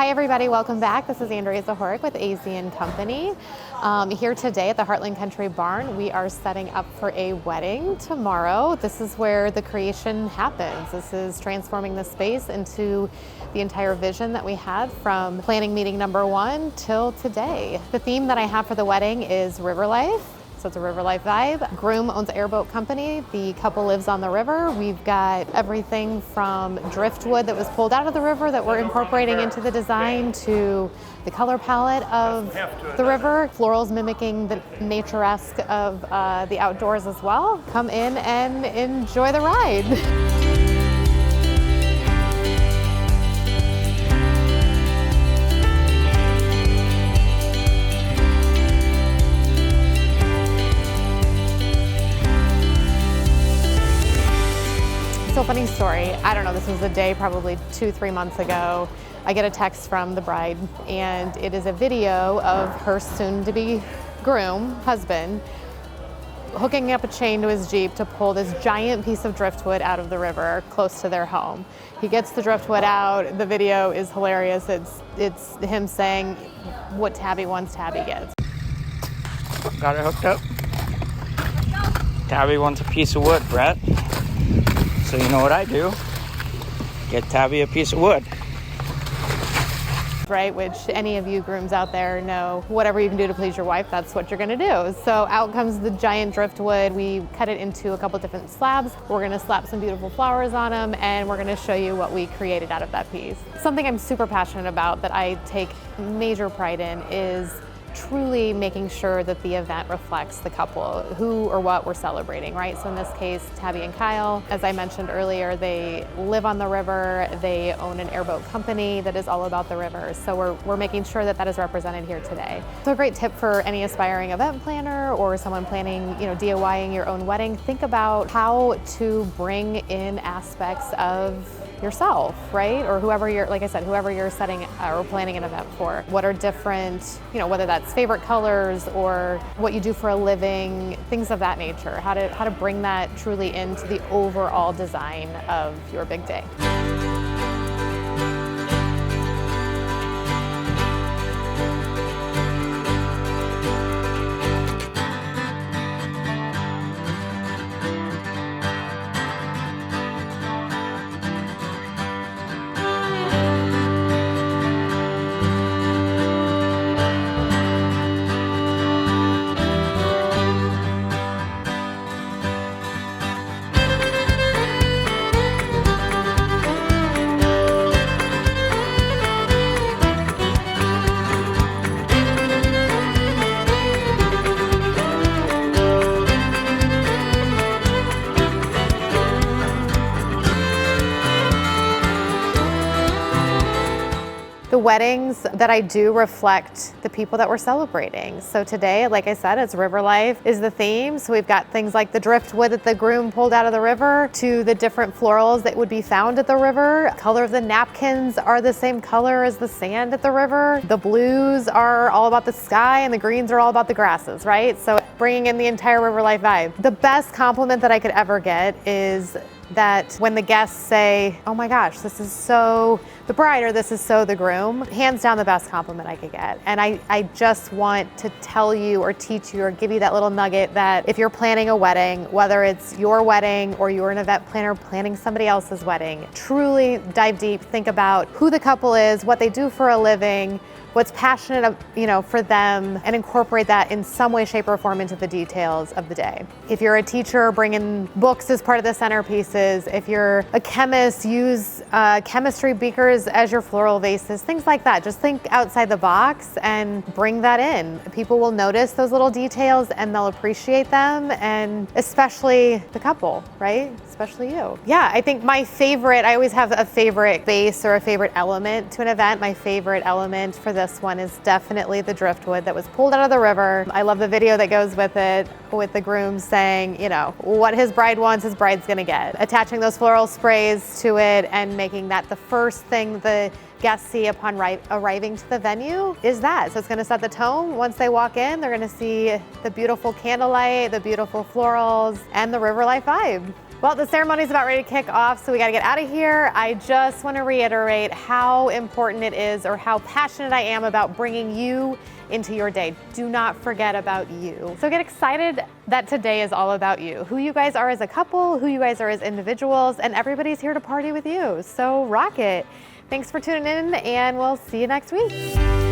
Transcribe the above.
Hi everybody, welcome back. This is Andrea Zahoric with AMAZING Company. Here today at the Heartland Country Barn, we are setting up for a wedding tomorrow. This is where the creation happens. This is transforming the space into the entire vision that we had from planning meeting number 1 till today. The theme that I have for the wedding is river life. So it's a river life vibe. Groom owns an airboat company. The couple lives on the river. We've got everything from driftwood that was pulled out of the river that we're incorporating into the design to the color palette of the river. Florals mimicking the nature-esque of the outdoors as well. Come in and enjoy the ride. So funny story, I don't know, this was a day probably 2-3 months ago. I get a text from the bride and it is a video of her soon-to-be groom, husband, hooking up a chain to his Jeep to pull this giant piece of driftwood out of the river close to their home. He gets the driftwood out, the video is hilarious. It's him saying what Tabby wants, Tabby gets. Got it hooked up. Tabby wants a piece of wood, Brett. So you know what I do? Get Tabby a piece of wood. Right, which any of you grooms out there know, whatever you can do to please your wife, that's what you're gonna do. So out comes the giant driftwood. We cut it into a couple different slabs. We're gonna slap some beautiful flowers on them, and we're gonna show you what we created out of that piece. Something I'm super passionate about that I take major pride in is truly making sure that the event reflects the couple, who or what we're celebrating, right? So in this case, Tabby and Kyle, as I mentioned earlier, they live on the river, they own an airboat company that is all about the river. So we're making sure that that is represented here today. So a great tip for any aspiring event planner or someone planning, DIYing your own wedding, think about how to bring in aspects of yourself, right? Or whoever you're, like I said, whoever you're setting or planning an event for. What are different, whether that's favorite colors or what you do for a living, things of that nature. How to bring that truly into the overall design of your big day. The weddings that I do reflect the people that we're celebrating. So today, like I said, it's river life is the theme. So we've got things like the driftwood that the groom pulled out of the river to the different florals that would be found at the river. Color of the napkins are the same color as the sand at the river. The blues are all about the sky and the greens are all about the grasses, right? So bringing in the entire river life vibe. The best compliment that I could ever get is that when the guests say, oh my gosh, this is so the bride or this is so the groom, hands down the best compliment I could get. And I just want to tell you or teach you or give you that little nugget that if you're planning a wedding, whether it's your wedding or you're an event planner planning somebody else's wedding, truly dive deep, think about who the couple is, what they do for a living, what's passionate, for them, and incorporate that in some way, shape, or form into the details of the day. If you're a teacher, bring in books as part of the centerpieces. If you're a chemist, use chemistry beakers as your floral vases, things like that. Just think outside the box and bring that in. People will notice those little details and they'll appreciate them, and especially the couple, right? Especially you. Yeah, I think my favorite, I always have a favorite base or a favorite element to an event. My favorite element for this one is definitely the driftwood that was pulled out of the river. I love the video that goes with it, with the groom saying, what his bride wants, his bride's gonna get. Attaching those floral sprays to it and making that the first thing the guests see upon arriving to the venue is that. So it's gonna set the tone. Once they walk in, they're gonna see the beautiful candlelight, the beautiful florals, and the river life vibe. Well, the ceremony is about ready to kick off, so we got to get out of here. I just want to reiterate how important it is, or how passionate I am about bringing you into your day. Do not forget about you. So get excited that today is all about you. Who you guys are as a couple, who you guys are as individuals, and everybody's here to party with you. So rock it. Thanks for tuning in, and we'll see you next week.